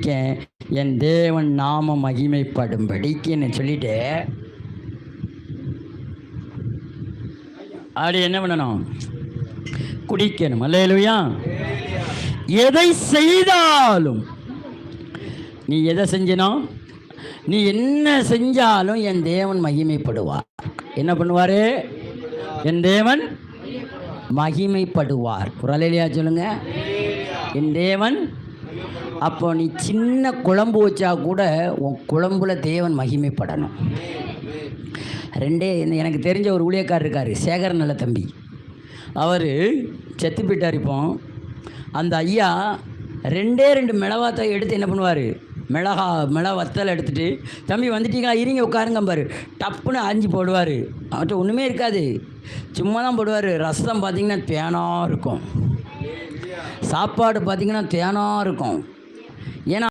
குடிக்க என் தேவன் நாம மகிமைப்படும்படிக்குன்னு சொல்லிட்டு அப்படி என்ன பண்ணணும்? குடிக்கணும். அல்லேலூயா. எதை செய்தாலும் நீ எதை செஞ்சனும், நீ என்ன செஞ்சாலும் என் தேவன் மகிமைப்படுவார். என்ன பண்ணுவார்? என் தேவன் மகிமைப்படுவார். ஒரு அல்லேலூயா சொல்லுங்க. என் தேவன். அப்போ நீ சின்ன குழம்பு வச்சா கூட உன் குழம்புல தேவன் மகிமைப்படணும். ரெண்டே எனக்கு தெரிஞ்ச ஒரு ஊழியக்காரர் இருக்கார், சேகர் நல்ல தம்பி. அவர் செத்து போயிட்டார். இப்போ அந்த ஐயா 2 மிளகாத்தை எடுத்து என்ன பண்ணுவார், மிளகா வத்தல் எடுத்துகிட்டு, தம்பி வந்துட்டீங்களா, இருங்க உட்காருங்க பாரு, டப்புன்னு அரிஞ்சு போடுவார். அவர்கிட்ட ஒன்றுமே இருக்காது, சும்மா தான் போடுவார். ரசம் பார்த்திங்கன்னா தேனாக இருக்கும், சாப்பாடு பார்த்திங்கன்னா தேனாக இருக்கும். ஏன்னா